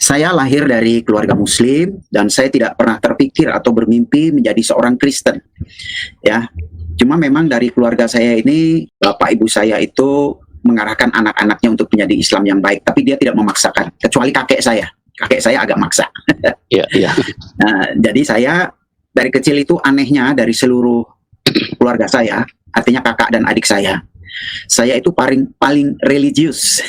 Saya lahir dari keluarga Muslim dan saya tidak pernah terpikir atau bermimpi menjadi seorang Kristen, ya. Cuma memang dari keluarga saya ini, bapak ibu saya itu mengarahkan anak-anaknya untuk menjadi Islam yang baik, tapi dia tidak memaksakan, kecuali kakek saya. Kakek saya agak maksa. Iya, iya. Nah, jadi saya dari kecil itu anehnya dari seluruh keluarga saya, artinya kakak dan adik saya itu paling paling religius.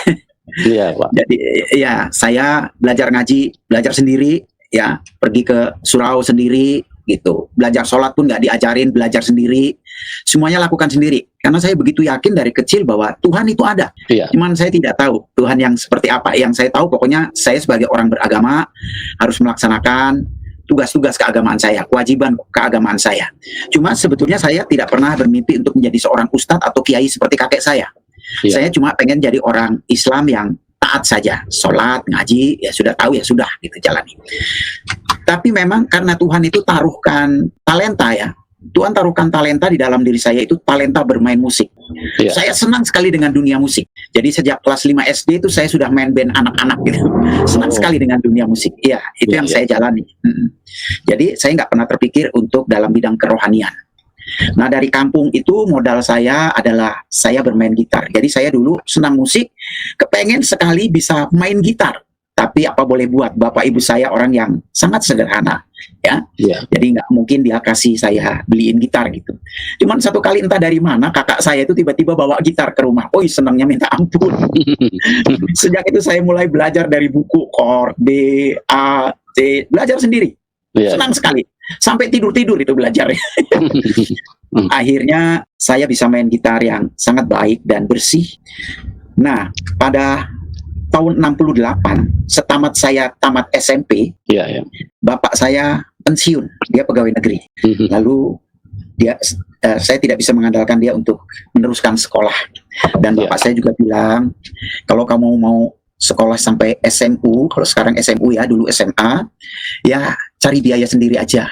Iya, Pak. Jadi ya saya belajar ngaji, belajar sendiri, ya pergi ke surau sendiri gitu. Belajar sholat pun nggak diajarin, belajar sendiri. Semuanya lakukan sendiri. Karena saya begitu yakin dari kecil bahwa Tuhan itu ada. Iya. Cuman saya tidak tahu Tuhan yang seperti apa. Yang saya tahu pokoknya saya sebagai orang beragama harus melaksanakan tugas-tugas keagamaan saya, kewajiban keagamaan saya. Cuma sebetulnya saya tidak pernah bermimpi untuk menjadi seorang ustadz atau kiai seperti kakek saya. Iya. Saya cuma pengen jadi orang Islam yang taat saja, sholat, ngaji, ya sudah tahu ya sudah gitu jalani. Tapi memang karena Tuhan itu taruhkan talenta ya, Tuhan taruhkan talenta di dalam diri saya itu talenta bermain musik. Iya. Saya senang sekali dengan dunia musik. Jadi sejak kelas 5 SD itu saya sudah main band anak-anak gitu. Senang Oh. sekali dengan dunia musik. Iya, itu Iya, yang iya. saya jalani. Jadi saya nggak pernah terpikir untuk dalam bidang kerohanian. Nah dari kampung itu modal saya adalah saya bermain gitar. Jadi saya dulu senang musik, kepengen sekali bisa main gitar. Tapi apa boleh buat, bapak ibu saya orang yang sangat sederhana, ya. Iya. Jadi nggak mungkin dia kasih saya beliin gitar gitu. Cuman satu kali entah dari mana kakak saya itu tiba-tiba bawa gitar ke rumah. Oh senangnya minta ampun. Sejak itu saya mulai belajar dari buku chord D, A, C, belajar sendiri. Iya. Senang sekali. Sampai tidur-tidur itu belajarnya. Hmm. Akhirnya saya bisa main gitar yang sangat baik dan bersih. Nah, pada tahun 68, setamat saya tamat SMP, Iya, iya. bapak saya pensiun, dia pegawai negeri. Lalu saya tidak bisa mengandalkan dia untuk meneruskan sekolah. Dan bapak saya juga bilang, kalau kamu mau sekolah sampai SMU, kalau sekarang SMU ya, dulu SMA, ya cari biaya sendiri aja.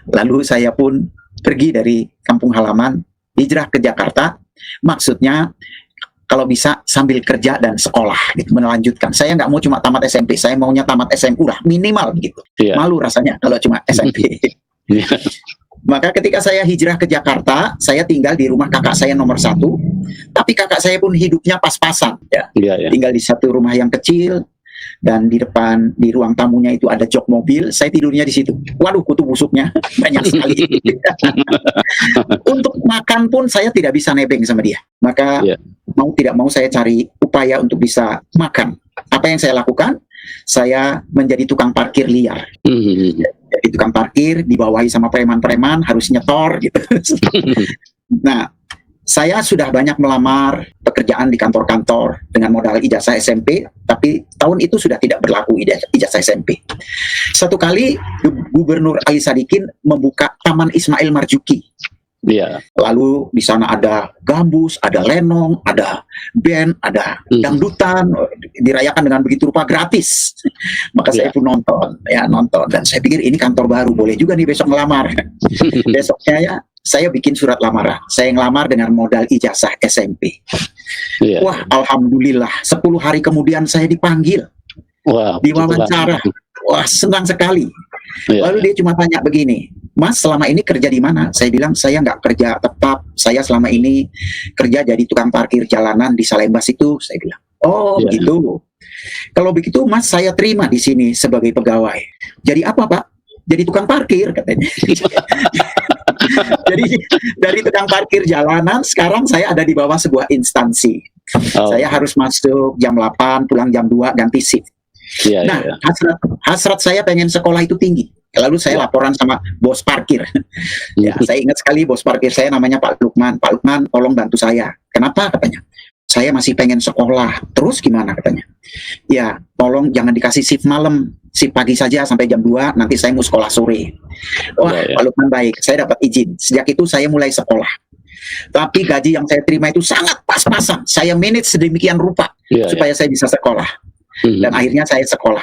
Lalu saya pun pergi dari kampung halaman, hijrah ke Jakarta, maksudnya kalau bisa sambil kerja dan sekolah, gitu, melanjutkan. Saya nggak mau cuma tamat SMP, saya maunya tamat SMU lah, minimal gitu. Iya. Malu rasanya kalau cuma SMP. Iya. Maka ketika saya hijrah ke Jakarta, saya tinggal di rumah kakak saya nomor 1, tapi kakak saya pun hidupnya pas-pasan, ya. Iya, iya. Tinggal di satu rumah yang kecil, dan di depan, di ruang tamunya itu ada jok mobil, saya tidurnya di situ. Waduh, kutu busuknya banyak sekali. Untuk makan pun saya tidak bisa nebeng sama dia. Maka Iya. mau tidak mau saya cari upaya untuk bisa makan. Apa yang saya lakukan? Saya menjadi tukang parkir liar. Jadi tukang parkir dibawahi sama preman-preman, harus nyetor gitu. Nah, saya sudah banyak melamar pekerjaan di kantor-kantor dengan modal ijazah SMP, tapi tahun itu sudah tidak berlaku ijazah SMP. Satu kali Gubernur Ali Sadikin membuka Taman Ismail Marzuki. Iya. Lalu di sana ada gambus, ada lenong, ada band, ada dangdutan, dirayakan dengan begitu rupa gratis. Maka saya pun nonton dan saya pikir ini kantor baru, boleh juga nih besok ngelamar. Besoknya ya saya bikin surat lamaran. Saya ngelamar dengan modal ijazah SMP. Iya. Wah, alhamdulillah 10 hari kemudian saya dipanggil, Wah, diwawancara. Wah, senang sekali. Iya. Lalu dia cuma tanya begini, Mas selama ini kerja di mana? Saya bilang saya nggak kerja tetap, saya selama ini kerja jadi tukang parkir jalanan di Salembas itu. Saya bilang, oh Iya. begitu. Kalau begitu Mas saya terima di sini sebagai pegawai. Jadi apa Pak? Jadi tukang parkir katanya. Jadi dari tukang parkir jalanan sekarang saya ada di bawah sebuah instansi. Oh. Saya harus masuk jam 8, pulang jam 2, ganti shift. Iya, Nah, iya. hasrat saya pengen sekolah itu tinggi. Lalu saya laporan sama bos parkir. Ya, saya ingat sekali bos parkir saya namanya Pak Lukman. Pak Lukman, tolong bantu saya. Kenapa katanya? Saya masih pengen sekolah. Terus gimana katanya? Ya, tolong jangan dikasih shift malam. Shift pagi saja sampai jam 2, nanti saya mau sekolah sore. Wah, Ya, ya. Pak Lukman baik. Saya dapat izin. Sejak itu saya mulai sekolah. Tapi gaji yang saya terima itu sangat pas-pasan. Saya manage sedemikian rupa Iya, supaya saya bisa sekolah. Dan akhirnya saya sekolah.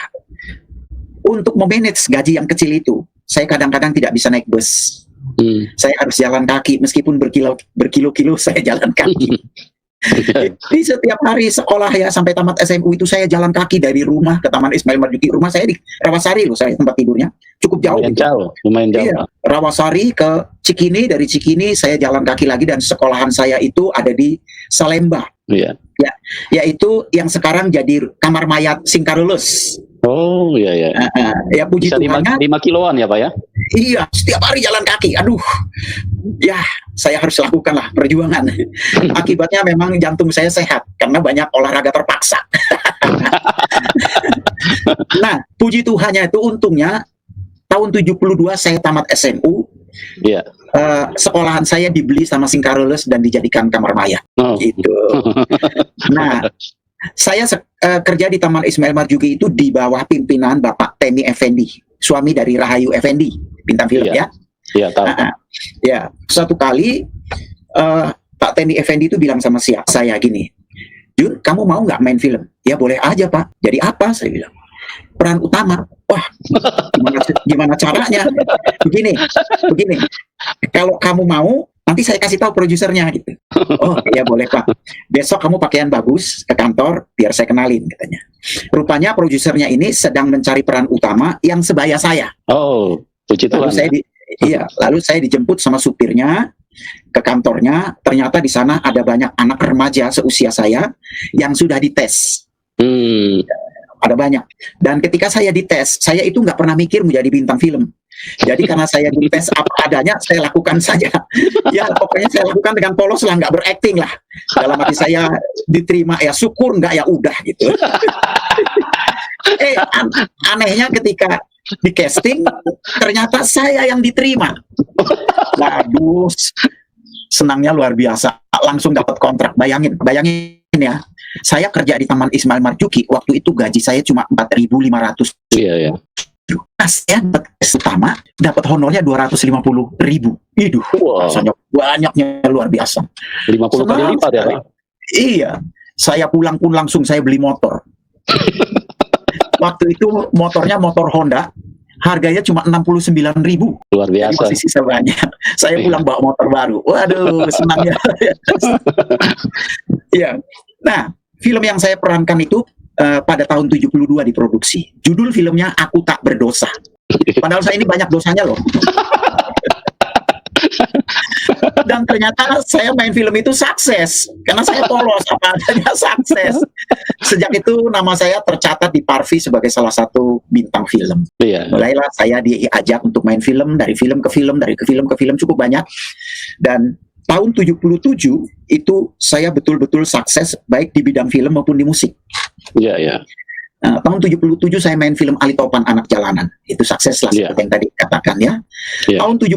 Untuk memanage gaji yang kecil itu, saya kadang-kadang tidak bisa naik bus. Saya harus jalan kaki, meskipun berkilo-kilo saya jalan kaki. Di setiap hari sekolah ya sampai tamat SMU itu saya jalan kaki dari rumah ke Taman Ismail Marzuki. Rumah saya di Rawasari loh, saya tempat tidurnya cukup jauh. Lumayan jauh. Iya, Rawasari ke Cikini, dari Cikini saya jalan kaki lagi, dan sekolahan saya itu ada di Salemba. Iya. Ya, yaitu yang sekarang jadi kamar mayat Singkarulus. Oh iya. Ya puji Bisa Tuhannya. 5 kiloan ya Pak ya? Iya, setiap hari jalan kaki. Aduh, ya saya harus lakukan lah perjuangan. Akibatnya memang jantung saya sehat karena banyak olahraga terpaksa. Nah, puji Tuhannya itu untungnya tahun 72 saya tamat SMU. Iya. Sekolahan saya dibeli sama Singkarulus dan dijadikan kamar mayat. Oh. Gitu. Nah, saya kerja di Taman Ismail Marzuki itu di bawah pimpinan Bapak Temi Effendi, suami dari Rahayu Effendi, bintang film ya. Iya, tahu. Ya, suatu kali Pak Temi Effendi itu bilang sama saya gini, Jun, kamu mau nggak main film? Ya boleh aja Pak. Jadi apa? Saya bilang, peran utama. Wah, gimana caranya? Begini. Kalau kamu mau, nanti saya kasih tahu produsernya gitu. Oh ya boleh Pak. Besok kamu pakaian bagus ke kantor biar saya kenalin katanya. Rupanya produsernya ini sedang mencari peran utama yang sebaya saya. Oh, puji Tuhan. Lalu saya dijemput sama supirnya ke kantornya. Ternyata di sana ada banyak anak remaja seusia saya yang sudah dites. Ada banyak. Dan ketika saya dites, saya itu nggak pernah mikir menjadi bintang film. Jadi karena saya dites apa adanya, saya lakukan saja. Ya pokoknya saya lakukan dengan polos lah, nggak berakting lah. Dalam hati saya diterima, ya syukur, nggak ya udah gitu. Anehnya ketika di casting, ternyata saya yang diterima. Waduh, senangnya luar biasa. Langsung dapat kontrak. Bayangin ya. Saya kerja di Taman Ismail Marzuki, waktu itu gaji saya cuma 4.500. Iya. Nah, saya pertama dapat honornya 250.000. Iduh, rasanya banyaknya luar biasa. 50 kali lipat ya, Pak? Iya, saya pulang pun langsung saya beli motor. Waktu itu motornya motor Honda, harganya cuma 69.000. Luar biasa. Jadi masih sisa banyak. Saya pulang bawa motor baru. Waduh, senangnya. Iya. Nah, film yang saya perankan itu pada tahun 72 diproduksi. Judul filmnya Aku Tak Berdosa. Padahal saya ini banyak dosanya loh. Dan ternyata saya main film itu sukses. Karena saya polos, apa adanya sukses. Sejak itu nama saya tercatat di Parvi sebagai salah satu bintang film. Iya. Mulailah saya diajak untuk main film, dari film ke film, dari film ke film cukup banyak. Dan tahun 77 itu saya betul-betul sukses baik di bidang film maupun di musik. Iya. Tahun 77 saya main film Ali Topan Anak Jalanan. Itu sukses lah seperti yang tadi katakan ya. Tahun 77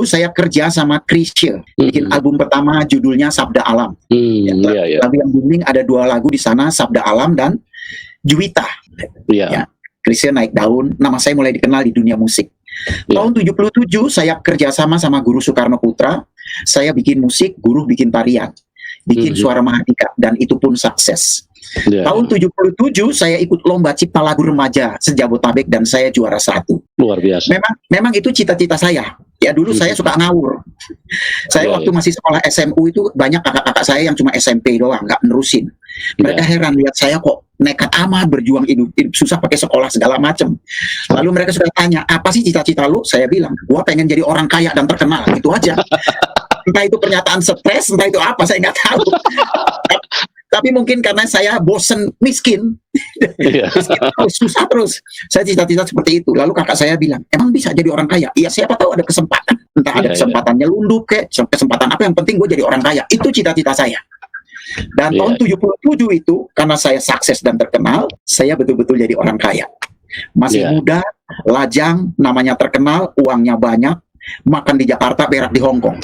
saya kerja sama Chrisye, bikin album pertama judulnya Sabda Alam. Lagu yang booming ada 2 lagu di sana, Sabda Alam dan Juwita. Ya, Chrisye naik daun, nama saya mulai dikenal di dunia musik. Tahun 77 saya kerjasama sama Guru Soekarno Putra. Saya bikin musik, Guru bikin tarian, bikin Suara Mahardika, dan itu pun sukses. Tahun 77 saya ikut lomba cipta lagu remaja sejabotabek dan saya juara 1. Luar biasa. Memang itu cita-cita saya. Ya dulu saya suka ngawur. Saya waktu masih sekolah SMU itu banyak kakak-kakak saya yang cuma SMP doang, nggak nerusin. Mereka heran lihat saya kok nekat amat berjuang hidup susah pakai sekolah segala macam. Lalu mereka sudah tanya, apa sih cita-cita lu? Saya bilang, gua pengen jadi orang kaya dan terkenal, itu aja. Entah itu pernyataan stres, entah itu apa, saya nggak tahu. Tapi mungkin karena saya bosen miskin, susah terus. Saya cita-cita seperti itu. Lalu kakak saya bilang, emang bisa jadi orang kaya? Iya, siapa tahu ada kesempatan. Entah ada kesempatannya lunduk kesempatan apa, yang penting gue jadi orang kaya. Itu cita-cita saya. Dan tahun 77 itu, karena saya sukses dan terkenal, saya betul-betul jadi orang kaya. Masih muda, lajang, namanya terkenal, uangnya banyak, makan di Jakarta, berak di Hong Kong.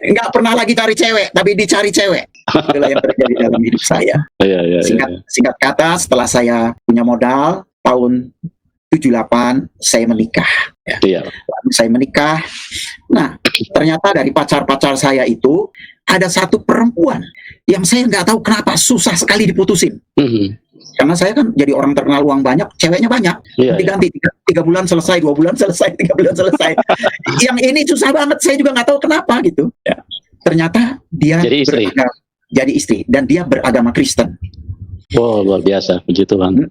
Nggak pernah lagi cari cewek, tapi dicari cewek. Itulah yang terjadi dalam hidup saya. Singkat kata, setelah saya punya modal, tahun 78 saya menikah. Saya menikah. Nah, ternyata dari pacar-pacar saya itu ada satu perempuan yang saya nggak tahu kenapa susah sekali diputusin. Karena saya kan jadi orang terkenal, uang banyak, ceweknya banyak. Diganti 3 bulan selesai, 2 bulan selesai, 3 bulan selesai. Yang ini susah banget, saya juga nggak tahu kenapa gitu. ternyata dia Jadi istri. jadi istri dan dia beragama Kristen. Oh, luar biasa, puji Tuhan.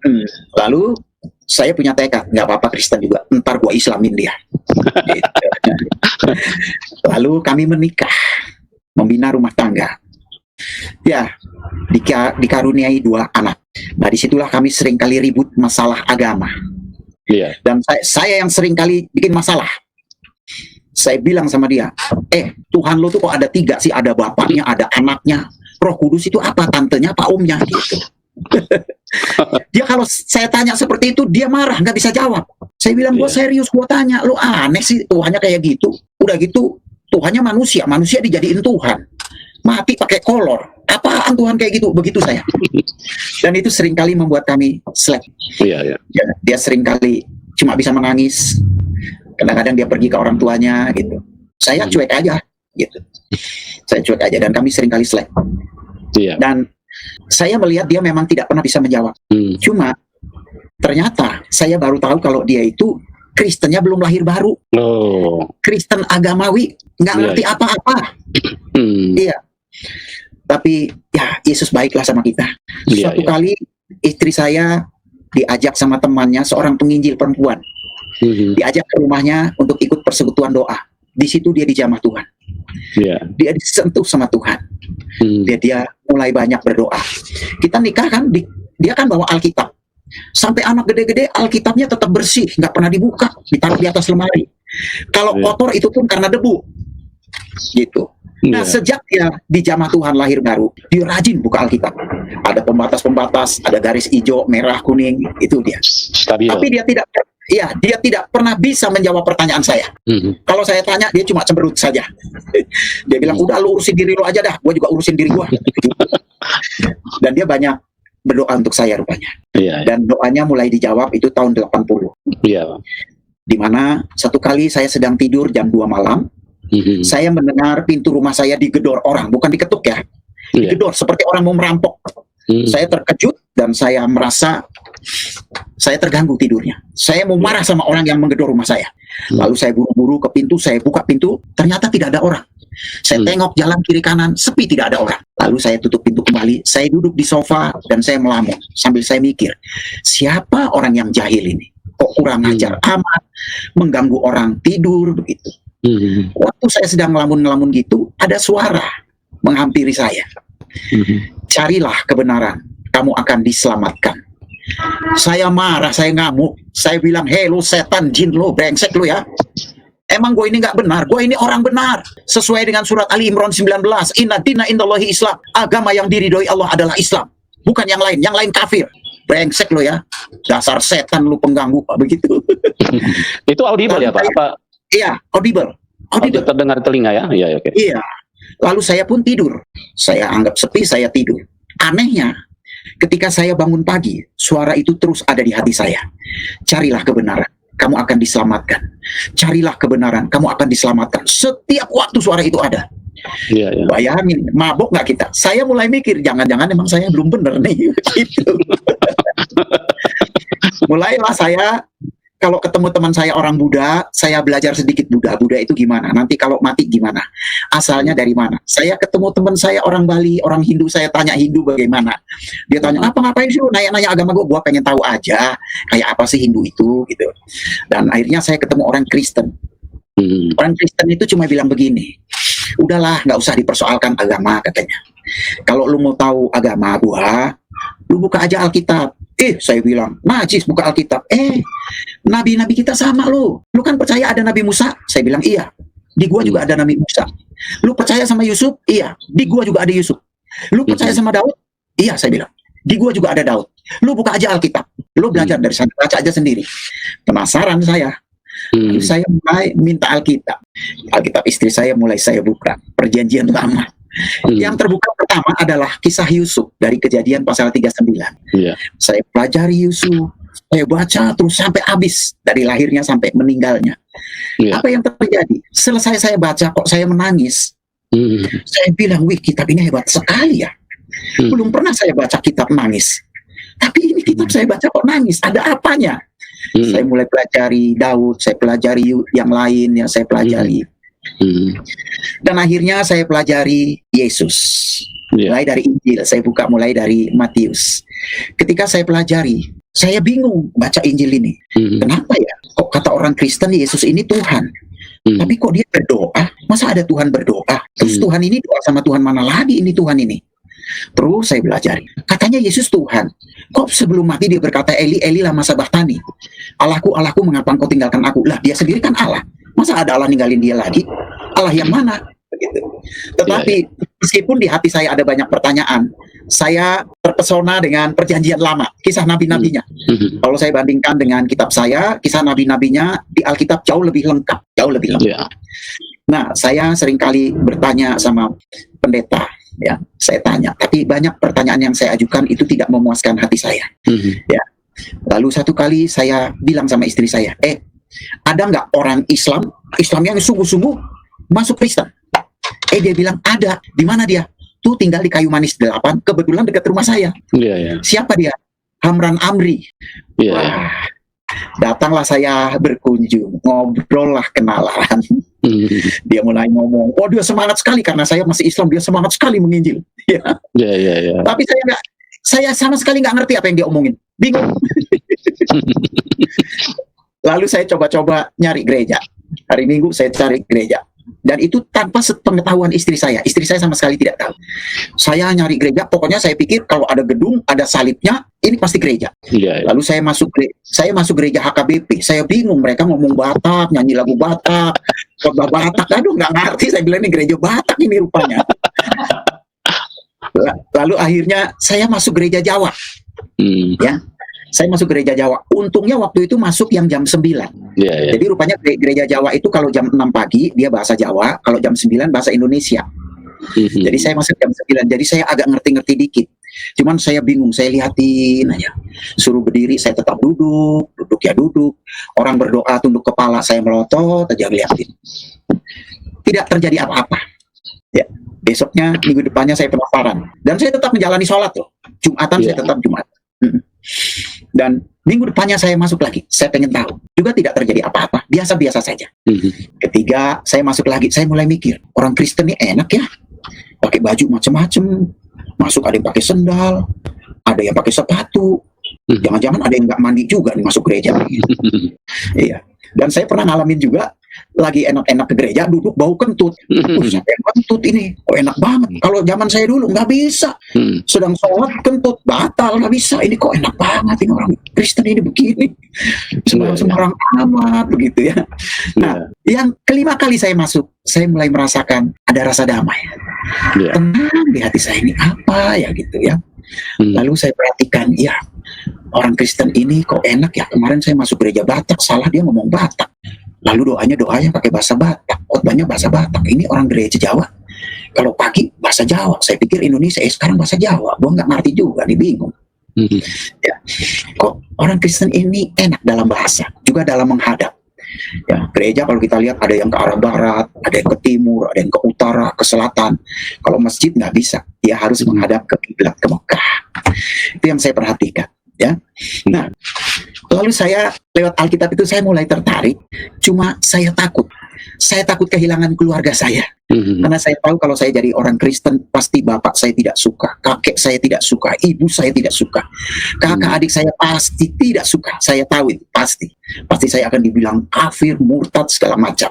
Lalu saya punya tekad, nggak apa-apa Kristen juga, ntar gua Islamin dia. Gitu. Lalu kami menikah, membina rumah tangga. Ya, dikaruniai 2 anak. Nah, disitulah kami sering kali ribut masalah agama. Iya. Dan saya yang sering kali bikin masalah. Saya bilang sama dia, Tuhan lo tuh kok ada 3 sih, ada bapaknya, ada anaknya. Roh Kudus itu apa, tantenya, apa omnya gitu. Dia kalau saya tanya seperti itu, dia marah, nggak bisa jawab. Saya bilang, gua serius, gua tanya, lo aneh sih Tuhannya kayak gitu. Udah gitu, Tuhannya manusia dijadiin Tuhan. Mati pakai kolor. Apaan Tuhan kayak gitu? Begitu saya. Dan itu seringkali membuat kami slack. Iya. Dia seringkali cuma bisa menangis. Kadang-kadang dia pergi ke orang tuanya gitu. Saya cuek aja gitu. Saya cuek aja dan kami seringkali slack. Iya. Dan saya melihat dia memang tidak pernah bisa menjawab. Cuma ternyata saya baru tahu kalau dia itu Kristennya belum lahir baru. Oh. Kristen agamawi, nggak ngerti apa-apa. Iya. Tapi ya Yesus baiklah sama kita. Suatu kali istri saya diajak sama temannya, seorang penginjil perempuan, diajak ke rumahnya untuk ikut persekutuan doa. Di situ dia dijamah Tuhan. Dia disentuh sama Tuhan. Dia mulai banyak berdoa. Kita nikah kan, dia kan bawa Alkitab. Sampai anak gede-gede Alkitabnya tetap bersih, nggak pernah dibuka, ditaruh di atas lemari. Kalau kotor itu pun karena debu. Gitu. Nah, sejak dia dijamah Tuhan lahir baru, dia rajin buka Alkitab. Ada pembatas-pembatas, ada garis hijau, merah, kuning, itu dia. Stabil. Tapi dia tidak pernah bisa menjawab pertanyaan saya. Kalau saya tanya, dia cuma cemberut saja. Dia bilang, udah lu urusin diri lu aja dah, gue juga urusin diri gue. Dan dia banyak berdoa untuk saya rupanya. Dan doanya mulai dijawab itu tahun 80. Dimana satu kali saya sedang tidur jam 2 malam, saya mendengar pintu rumah saya digedor orang, bukan diketuk ya, digedor seperti orang mau merampok. Saya terkejut dan saya merasa saya terganggu tidurnya. Saya mau marah sama orang yang menggedor rumah saya. Lalu saya buru-buru ke pintu, saya buka pintu, ternyata tidak ada orang. Saya tengok jalan kiri kanan, sepi, tidak ada orang. Lalu saya tutup pintu kembali, saya duduk di sofa dan saya melamun sambil saya mikir, siapa orang yang jahil ini? Kok kurang ajar amat, mengganggu orang tidur begitu. Waktu saya sedang ngelamun-ngelamun gitu, ada suara menghampiri saya. Carilah kebenaran, kamu akan diselamatkan. Saya marah, saya ngamuk, saya bilang, hei lu setan, jin lu, brengsek lu ya. Emang gue ini nggak benar, gue ini orang benar. Sesuai dengan surat Ali Imran 19, Inna dina indallahi Islam, agama yang diridhoi Allah adalah Islam, bukan yang lain kafir. Brengsek lu ya, dasar setan lu pengganggu, Pak, begitu. Itu audible ya Pak? Apa? Iya, audible. Terdengar telinga ya? Iya, oke. Iya. Lalu saya pun tidur. Saya anggap sepi, saya tidur. Anehnya, ketika saya bangun pagi, suara itu terus ada di hati saya. Carilah kebenaran, kamu akan diselamatkan. Carilah kebenaran, kamu akan diselamatkan. Setiap waktu suara itu ada. Bayangin, mabok nggak kita? Saya mulai mikir, jangan-jangan emang saya belum bener nih. Gitu. Mulailah saya, kalau ketemu teman saya orang Buddha, saya belajar sedikit Buddha itu gimana, nanti kalau mati gimana, asalnya dari mana. Saya ketemu teman saya orang Bali, orang Hindu, saya tanya Hindu bagaimana. Dia tanya, ngapain sih lu nanya-nanya agama gue pengen tahu aja, kayak apa sih Hindu itu, gitu. Dan akhirnya saya ketemu orang Kristen. Orang Kristen itu cuma bilang begini, udahlah nggak usah dipersoalkan agama katanya. Kalau lu mau tahu agama gua, lu buka aja Alkitab. Saya bilang, najis buka Alkitab. Nabi-nabi kita sama lu. Lu kan percaya ada Nabi Musa? Saya bilang, iya. Di gua juga ada Nabi Musa. Lu percaya sama Yusuf? Iya. Di gua juga ada Yusuf. Lu percaya sama Daud? Iya, saya bilang. Di gua juga ada Daud. Lu buka aja Alkitab. Lu belajar dari sana, baca aja sendiri. Penasaran saya. Lalu saya mulai minta Alkitab. Alkitab istri saya mulai saya buka. Perjanjian Lama. Yang terbuka pertama adalah kisah Yusuf dari Kejadian pasal 39. Saya pelajari Yusuf, saya baca terus sampai habis, dari lahirnya sampai meninggalnya. Apa yang terjadi? Selesai saya baca kok saya menangis. Saya bilang, wih, kitab ini hebat sekali ya. Belum pernah saya baca kitab nangis. Tapi ini kitab saya baca kok nangis, ada apanya? Saya mulai pelajari Daud, saya pelajari yang lain yang saya pelajari. Dan akhirnya saya pelajari Yesus. Mulai dari Injil, saya buka mulai dari Matius. Ketika saya pelajari, saya bingung baca Injil ini. Kenapa ya? Kok kata orang Kristen Yesus ini Tuhan? Tapi kok dia berdoa? Masa ada Tuhan berdoa? Terus Tuhan ini doa sama Tuhan mana lagi ini Tuhan ini? Terus saya belajar. Katanya Yesus Tuhan. Kok sebelum mati dia berkata, Eli, Eli lama sabachthani. Allahku, Allahku, mengapa engkau tinggalkan aku? Lah, dia sendiri kan Allah. Masa ada Allah ninggalin dia lagi? Allah yang mana? Begitu. Tetapi meskipun di hati saya ada banyak pertanyaan, saya terpesona dengan perjanjian lama, kisah nabi-nabinya. Kalau saya bandingkan dengan kitab saya, kisah nabi-nabinya di Alkitab jauh lebih lengkap. Jauh lebih lengkap. Nah, saya seringkali bertanya sama pendeta, ya, saya tanya, tapi banyak pertanyaan yang saya ajukan itu tidak memuaskan hati saya. Ya. Lalu satu kali saya bilang sama istri saya, ada nggak orang Islam yang sungguh-sungguh masuk Kristen? Dia bilang ada. Di mana dia? Tuh tinggal di Kayu Manis 8, kebetulan dekat rumah saya. Siapa dia? Hamran Amri. Wah, datanglah saya berkunjung, ngobrol lah, kenalan. Dia mulai ngomong, oh dia semangat sekali karena saya masih Islam, dia semangat sekali menginjil. Tapi saya sama sekali nggak ngerti apa yang dia omongin, bingung. Lalu saya coba-coba nyari gereja. Hari Minggu saya cari gereja. Dan itu tanpa sepengetahuan istri saya. Istri saya sama sekali tidak tahu. Saya nyari gereja, pokoknya saya pikir kalau ada gedung, ada salibnya, ini pasti gereja. Lalu saya masuk gereja HKBP. Saya bingung, mereka ngomong Batak, nyanyi lagu Batak, khotbah Batak. Aduh, nggak ngerti. Saya bilang ini gereja Batak ini rupanya. Lalu akhirnya saya masuk gereja Jawa. Ya. Saya masuk gereja Jawa. Untungnya waktu itu masuk yang jam 9. Jadi rupanya gereja Jawa itu kalau jam 6 pagi dia bahasa Jawa, kalau jam 9 bahasa Indonesia. Jadi saya masuk jam 9. Jadi saya agak ngerti-ngerti dikit. Cuman saya bingung, saya lihatin aja. Suruh berdiri, saya tetap duduk ya duduk. Orang berdoa tunduk kepala, saya melotot aja lihatin. Tidak terjadi apa-apa. Ya. Besoknya, minggu depannya saya penasaran. Dan saya tetap menjalani sholat loh. Jumatan saya tetap Jumat. Dan minggu depannya saya masuk lagi, saya pengen tahu, juga tidak terjadi apa-apa, biasa-biasa saja. Ketiga saya masuk lagi, saya mulai mikir, orang Kristen ini enak ya, pakai baju macam-macam, masuk ada yang pakai sendal, ada yang pakai sepatu, jangan-jangan ada yang nggak mandi juga nih masuk gereja. Iya. Dan saya pernah ngalamin juga, lagi enak-enak ke gereja, duduk bau kentut. Siapa yang kentut ini? Oh enak banget. Kalau zaman saya dulu nggak bisa. Sedang sholat kentut, batal, nggak bisa. Ini kok enak banget, ini orang Kristen ini begini. Sembarang amat, begitu ya. Nah, yang kelima kali saya masuk, saya mulai merasakan ada rasa damai. Tenang di hati saya, ini apa ya gitu ya. Lalu saya perhatikan, ya orang Kristen ini kok enak ya. Kemarin saya masuk gereja Batak, salah dia ngomong Batak. Lalu doanya pakai bahasa Batak, khotbahnya bahasa Batak. Ini orang gereja Jawa. Kalau pagi bahasa Jawa, saya pikir Indonesia, sekarang bahasa Jawa. Gua nggak ngerti juga, nih bingung. Ya, kok orang Kristen ini enak dalam bahasa, juga dalam menghadap. Ya, gereja kalau kita lihat ada yang ke arah barat, ada yang ke timur, ada yang ke utara, ke selatan. Kalau masjid nggak bisa, dia harus menghadap ke kiblat, ke Mekah. Itu yang saya perhatikan. Ya, nah, lalu saya lewat Alkitab itu saya mulai tertarik. Cuma saya takut kehilangan keluarga saya. Karena saya tahu kalau saya jadi orang Kristen pasti bapak saya tidak suka, kakek saya tidak suka, ibu saya tidak suka, kakak adik saya pasti tidak suka. Saya tahu itu pasti saya akan dibilang kafir, murtad, segala macam.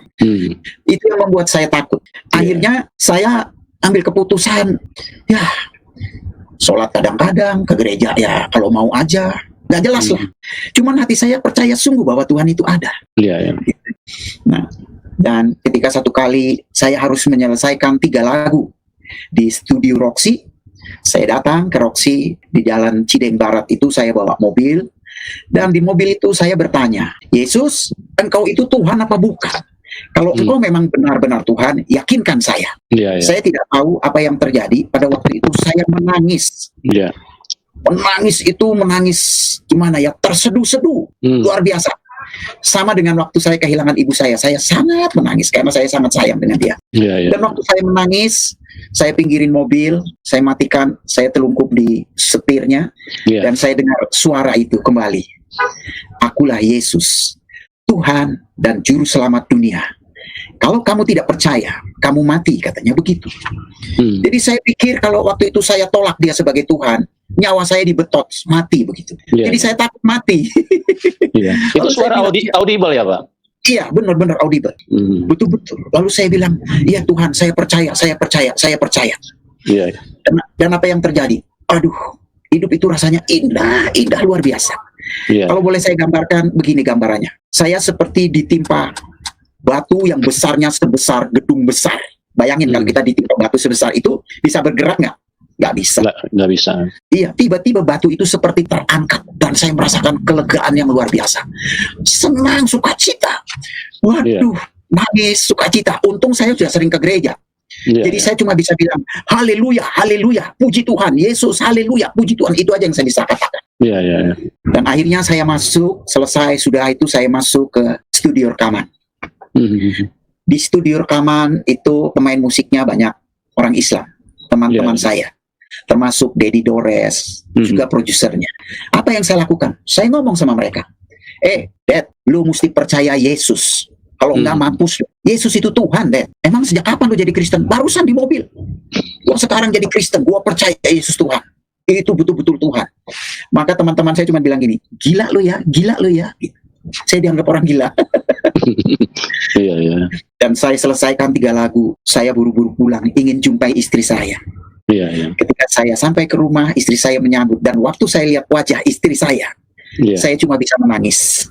Itu yang membuat saya takut. Akhirnya saya ambil keputusan, ya sholat kadang-kadang, ke gereja ya kalau mau aja, nggak jelas lah. Cuman hati saya percaya sungguh bahwa Tuhan itu ada. Nah, dan ketika satu kali saya harus menyelesaikan 3 lagu di studio Roxy, saya datang ke Roxy di Jalan Cideng Barat itu, saya bawa mobil, dan di mobil itu saya bertanya, Yesus, engkau itu Tuhan apa bukan? Kalau engkau memang benar-benar Tuhan, yakinkan saya. Saya tidak tahu apa yang terjadi. Pada waktu itu saya menangis. Menangis gimana ya, terseduh-seduh, luar biasa. Sama dengan waktu saya kehilangan ibu saya sangat menangis karena saya sangat sayang dengan dia. Dan waktu saya menangis, saya pinggirin mobil, saya matikan, saya telungkup di setirnya, dan saya dengar suara itu kembali. Akulah Yesus, Tuhan dan Juru Selamat dunia. Kalau kamu tidak percaya, kamu mati, katanya begitu. Jadi saya pikir kalau waktu itu saya tolak dia sebagai Tuhan, nyawa saya dibetot, mati begitu. Jadi saya takut mati. Itu suara audible ya Pak? Iya, benar-benar audible. Betul-betul. Lalu saya bilang, iya Tuhan, saya percaya, saya percaya, saya percaya. Dan apa yang terjadi? Aduh, hidup itu rasanya indah, indah luar biasa. Kalau boleh saya gambarkan, begini gambarannya. Saya seperti ditimpa batu yang besarnya sebesar gedung besar. Bayangin kalau kita ditimpa batu sebesar itu, bisa bergerak nggak? Nggak bisa. Nggak bisa. Iya, tiba-tiba batu itu seperti terangkat dan saya merasakan kelegaan yang luar biasa. Senang, sukacita. Waduh, nangis, sukacita. Untung saya sudah sering ke gereja. Jadi saya cuma bisa bilang, haleluya, haleluya, puji Tuhan, Yesus, haleluya, puji Tuhan. Itu aja yang saya bisa katakan. Dan akhirnya saya masuk, selesai sudah itu saya masuk ke studio rekaman. Di studio rekaman itu pemain musiknya banyak orang Islam, teman-teman saya. Termasuk Dedi Dores, juga produsernya. Apa yang saya lakukan? Saya ngomong sama mereka, Dad, lu mesti percaya Yesus. Kalau enggak mampus. Yesus itu Tuhan, Dad. Emang sejak kapan lu jadi Kristen? Barusan di mobil. Gua sekarang jadi Kristen, gua percaya Yesus Tuhan. Itu betul-betul Tuhan. Maka teman-teman saya cuma bilang gini, gila lu ya, gila lu ya. Saya dianggap orang gila. Dan saya selesaikan 3 lagu. Saya buru-buru pulang, ingin jumpai istri saya. Ketika saya sampai ke rumah, istri saya menyambut. Dan waktu saya lihat wajah istri saya cuma bisa menangis.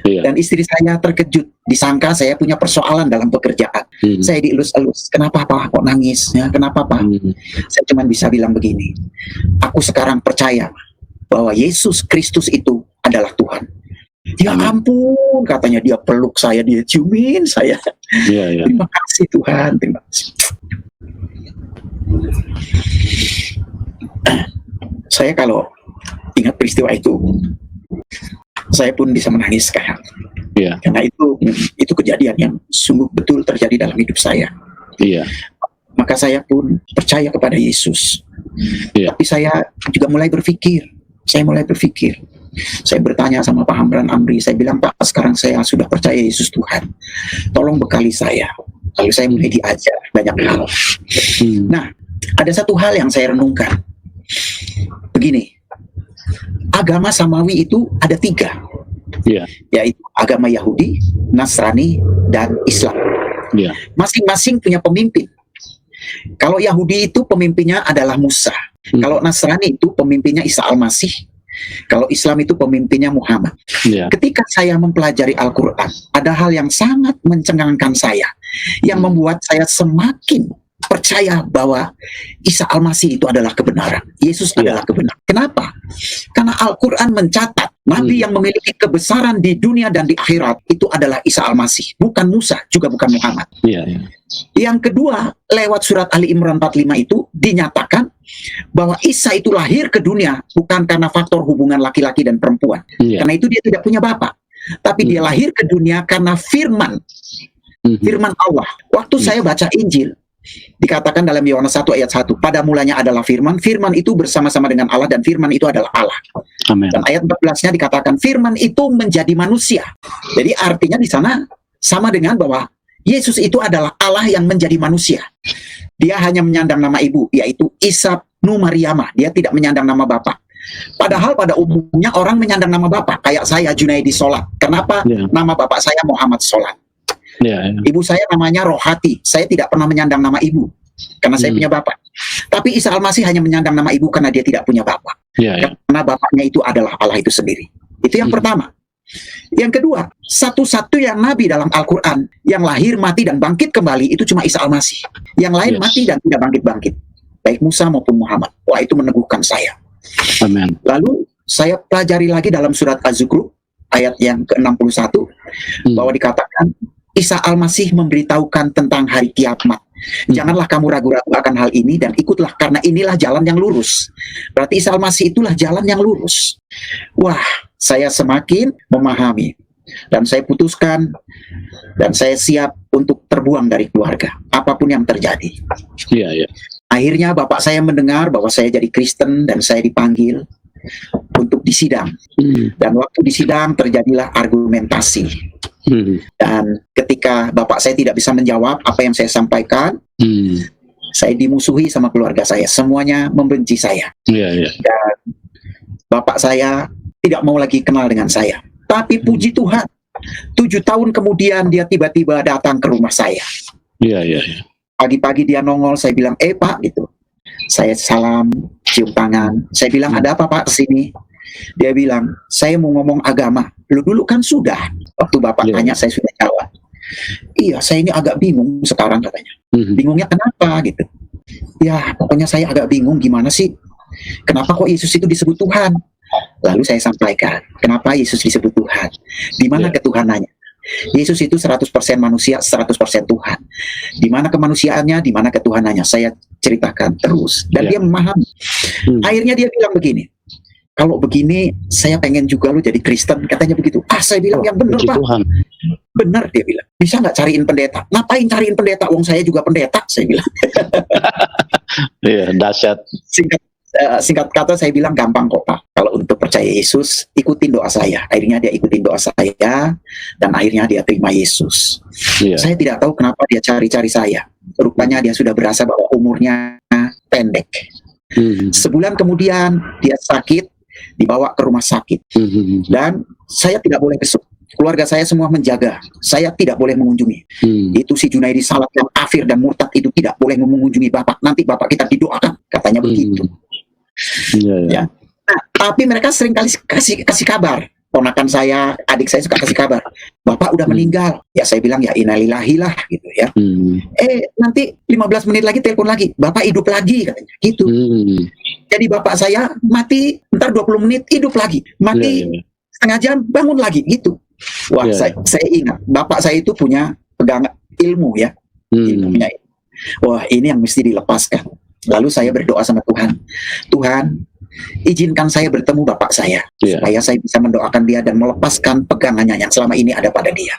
Dan istri saya terkejut, disangka saya punya persoalan dalam pekerjaan. Saya dielus-elus, kenapa Pak kok nangis? Ya, kenapa Pak? Saya cuma bisa bilang begini, aku sekarang percaya bahwa Yesus Kristus itu adalah Tuhan. Ya ampun, katanya, dia peluk saya, dia ciumin saya. Terima kasih Tuhan, terima kasih. Saya kalau ingat peristiwa itu, saya pun bisa menangis sekarang. Karena itu kejadian yang sungguh betul terjadi dalam hidup saya. Maka saya pun percaya kepada Yesus. Tapi saya juga mulai berpikir. Saya bertanya sama Pak Hamran Amri, saya bilang, Pak, sekarang saya sudah percaya Yesus Tuhan. Tolong bekali saya. Lalu saya mulai diajar banyak hal. Nah, ada satu hal yang saya renungkan. Begini, agama Samawi itu ada 3, yaitu agama Yahudi, Nasrani, dan Islam. Masing-masing punya pemimpin. Kalau Yahudi itu pemimpinnya adalah Musa. Kalau Nasrani itu pemimpinnya Isa Al-Masih. Kalau Islam itu pemimpinnya Muhammad. Ketika saya mempelajari Al-Quran, ada hal yang sangat mencengangkan saya, yang membuat saya semakin percaya bahwa Isa Al-Masih itu adalah kebenaran. Yesus adalah kebenaran. Kenapa? Karena Al-Quran mencatat Nabi yang memiliki kebesaran di dunia dan di akhirat itu adalah Isa Al-Masih, bukan Musa, juga bukan Muhammad. Yang kedua, lewat surat Ali Imran 45 itu dinyatakan bahwa Isa itu lahir ke dunia bukan karena faktor hubungan laki-laki dan perempuan. Karena itu dia tidak punya bapak. Tapi dia lahir ke dunia karena firman Allah. Waktu saya baca Injil, dikatakan dalam Yohanes 1 ayat 1, pada mulanya adalah firman, firman itu bersama-sama dengan Allah dan firman itu adalah Allah. Dan ayat 14-nya dikatakan firman itu menjadi manusia. Jadi artinya di sana sama dengan bahwa Yesus itu adalah Allah yang menjadi manusia. Dia hanya menyandang nama ibu, yaitu Isa nu Maryamah. Dia tidak menyandang nama bapak. Padahal pada umumnya orang menyandang nama bapak. Kayak saya, Junaidi Solat. Kenapa nama bapak saya Muhammad Solat? Ibu saya namanya Rohati. Saya tidak pernah menyandang nama ibu, karena saya punya bapak. Tapi Isa Al-Masih hanya menyandang nama ibu karena dia tidak punya bapak. Karena bapaknya itu adalah Allah itu sendiri. Itu yang pertama. Yang kedua, satu-satunya nabi dalam Al-Quran yang lahir, mati, dan bangkit kembali itu cuma Isa Al-Masih. Yang lain mati dan tidak bangkit-bangkit, baik Musa maupun Muhammad. Wah, itu meneguhkan saya. Lalu saya pelajari lagi dalam surat Az-Zukhruf ayat yang ke-61 bahwa dikatakan Isa Al-Masih memberitahukan tentang hari kiamat. Janganlah kamu ragu-ragu akan hal ini dan ikutlah, karena inilah jalan yang lurus. Berarti Isa Al-Masih itulah jalan yang lurus. Wah, saya semakin memahami dan saya putuskan dan saya siap untuk terbuang dari keluarga apapun yang terjadi. Akhirnya bapak saya mendengar bahwa saya jadi Kristen dan saya dipanggil untuk disidang. Dan waktu disidang terjadilah argumentasi. Dan ketika ketika bapak saya tidak bisa menjawab apa yang saya sampaikan, saya dimusuhi sama keluarga saya. Semuanya membenci saya. Iya. Dan bapak saya tidak mau lagi kenal dengan saya. Tapi puji Tuhan, 7 tahun kemudian dia tiba-tiba datang ke rumah saya. Iya. Pagi-pagi dia nongol, saya bilang, Pak, gitu. Saya salam, cium tangan. Saya bilang, ada apa Pak kesini? Dia bilang, saya mau ngomong agama. Lu dulu kan sudah. Waktu bapak tanya, saya sudah jawab. Iya, saya ini agak bingung sekarang katanya. Bingungnya kenapa gitu? Ya, pokoknya saya agak bingung gimana sih? Kenapa kok Yesus itu disebut Tuhan? Lalu saya sampaikan, kenapa Yesus disebut Tuhan? Di mana ketuhanannya? Yesus itu 100% manusia, 100% Tuhan. Di mana kemanusiaannya, di mana ketuhanannya? Saya ceritakan terus. Dan dia memahami. Akhirnya dia bilang begini, kalau begini, saya pengen juga lo jadi Kristen, katanya begitu. Saya bilang, yang benar Pak. Tuhan. Benar, dia bilang. Bisa nggak cariin pendeta? Ngapain cariin pendeta? Wong saya juga pendeta, saya bilang. Iya, dahsyat. Singkat kata saya bilang, gampang kok Pak. Kalau untuk percaya Yesus, ikutin doa saya. Akhirnya dia ikutin doa saya, dan akhirnya dia terima Yesus. Saya tidak tahu kenapa dia cari-cari saya. Rupanya dia sudah berasa bahwa umurnya pendek. Sebulan kemudian dia sakit, dibawa ke rumah sakit, dan saya tidak boleh besuk. Keluarga saya semua menjaga, saya tidak boleh mengunjungi. Itu si Junaidi Salat yang kafir dan murtad itu tidak boleh mengunjungi bapak. Nanti bapak kita didoakan, katanya begitu. Ya. Nah, tapi mereka sering kali kasih kabar. Ponakan saya, adik saya suka kasih kabar, bapak udah meninggal. Ya saya bilang, ya innalillahi lah gitu ya. Nanti 15 menit lagi telepon lagi, bapak hidup lagi katanya gitu. Jadi bapak saya mati, ntar 20 menit hidup lagi, mati setengah jam bangun lagi gitu. Wah, saya ingat bapak saya itu punya pegangan ilmu ya. Ilmunya. Wah, ini yang mesti dilepaskan. Lalu saya berdoa sama Tuhan, izinkan saya bertemu bapak saya, supaya saya bisa mendoakan dia dan melepaskan pegangannya yang selama ini ada pada dia.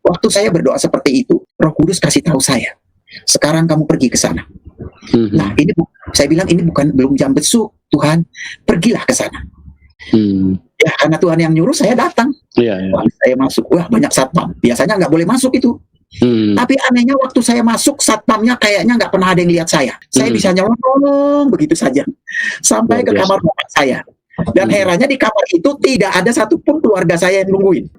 Waktu saya berdoa seperti itu, Roh Kudus kasih tahu saya, sekarang kamu pergi ke sana. Nah, ini saya bilang ini belum jam besuk, Tuhan, pergilah ke sana. Ya, karena Tuhan yang nyuruh, saya datang. Saya masuk, wah banyak satpam. Biasanya nggak boleh masuk itu. Tapi anehnya waktu saya masuk, satpamnya kayaknya nggak pernah ada yang lihat saya. Saya bisa nyelonong begitu saja sampai ke kamar bapak saya. Dan herannya di kamar itu tidak ada satupun keluarga saya yang nungguin.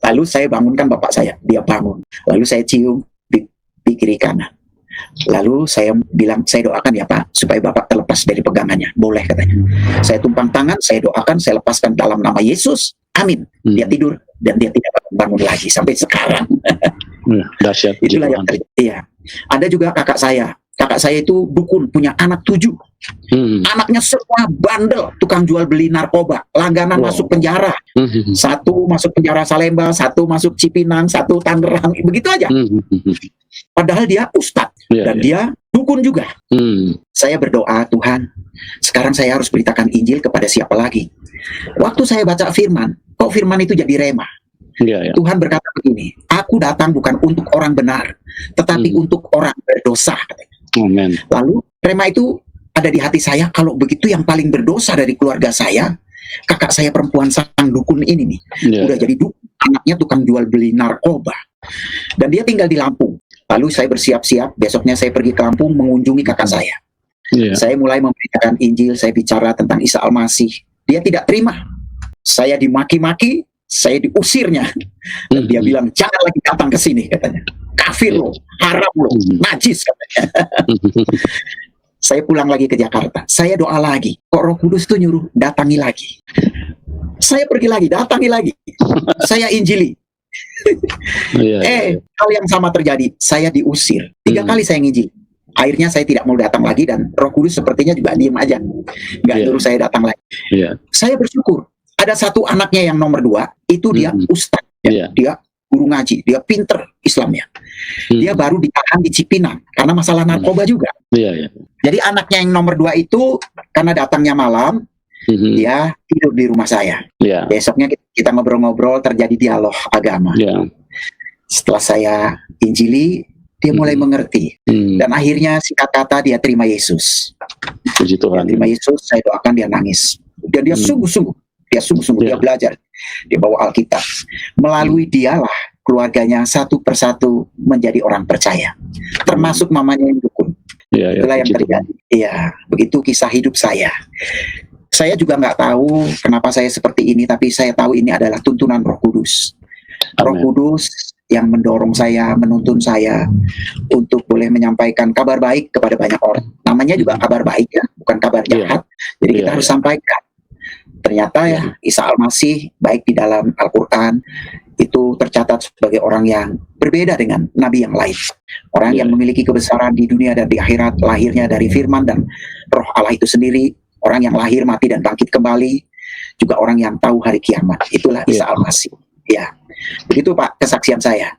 Lalu saya bangunkan bapak saya, dia bangun. Lalu saya cium di kiri kanan. Lalu saya bilang, saya doakan ya Pak, supaya bapak terlepas dari pegangannya. Boleh katanya. Saya tumpang tangan, saya doakan, saya lepaskan dalam nama Yesus. Amin. Dia tidur dan dia tidak bangun lagi sampai sekarang. Dahsyat. Itulah yang terjadi. Iya. Ada juga kakak saya. Kakak saya itu dukun, punya anak 7. Anaknya semua bandel, tukang jual beli narkoba, langganan masuk penjara. Satu masuk penjara Salemba, satu masuk Cipinang, satu Tangerang, begitu aja. Padahal dia ustadz dan dia dukun juga. Saya berdoa, Tuhan, sekarang saya harus beritakan Injil kepada siapa lagi. Waktu saya baca firman, kok firman itu jadi rema. Tuhan berkata begini, aku datang bukan untuk orang benar, tetapi untuk orang berdosa. Amen. Lalu rema itu ada di hati saya, kalau begitu yang paling berdosa dari keluarga saya, kakak saya perempuan sang dukun ini nih, udah jadi dukun, anaknya tukang jual beli narkoba, dan dia tinggal di Lampung. Lalu saya bersiap-siap, besoknya saya pergi ke Lampung mengunjungi kakak saya. Saya mulai memberitakan Injil, saya bicara tentang Isa Al-Masih. Dia tidak terima. Saya dimaki-maki, saya diusirnya. Dan dia bilang, jangan lagi datang ke sini, katanya. Kafir lo, haram lo, najis, katanya. Saya pulang lagi ke Jakarta. Saya doa lagi. Kok Roh Kudus itu nyuruh datangi lagi. Saya pergi lagi, datangi lagi. Saya injili. Hal yang sama terjadi. Saya diusir. 3 kali saya nginjil. Akhirnya saya tidak mau datang lagi dan Roh Kudus sepertinya juga diam aja, nggak nyuruh saya datang lagi. Saya bersyukur. Ada satu anaknya yang nomor 2 itu dia ustadz, dia guru ngaji, dia pinter Islamnya. Dia baru ditahan di Cipinang karena masalah narkoba juga. Jadi anaknya yang nomor 2 itu karena datangnya malam, dia tidur di rumah saya. Besoknya kita ngobrol-ngobrol, terjadi dialog agama. Setelah saya injili, dia mulai mengerti. Dan akhirnya singkat kata dia terima Yesus. Puji Tuhan. Dia terima Yesus, saya doakan dia nangis. Dan dia sungguh-sungguh, dia belajar. Dia bawa Alkitab. Melalui dialah keluarganya satu persatu menjadi orang percaya, termasuk mamanya yang dukun. Ya, ya, Itulah yang puji Tuhan. terjadi. Iya, begitu kisah hidup saya. Saya juga nggak tahu kenapa saya seperti ini, tapi saya tahu ini adalah tuntunan Roh Kudus. Roh Amin. Kudus yang mendorong saya, menuntun saya untuk boleh menyampaikan kabar baik kepada banyak orang. Namanya juga kabar baik ya, bukan kabar Iya. jahat. Jadi kita Iya, harus iya. sampaikan. Ternyata ya Isa Al-Masih baik di dalam Al-Quran itu tercatat sebagai orang yang berbeda dengan nabi yang lain. Orang yang Iya. memiliki kebesaran di dunia dan di akhirat, lahirnya dari firman dan Roh Allah itu sendiri. Orang yang lahir, mati, dan bangkit kembali. Juga orang yang tahu hari kiamat. Itulah Isa Iya. Al-Masih. Ya, begitu Pak kesaksian saya.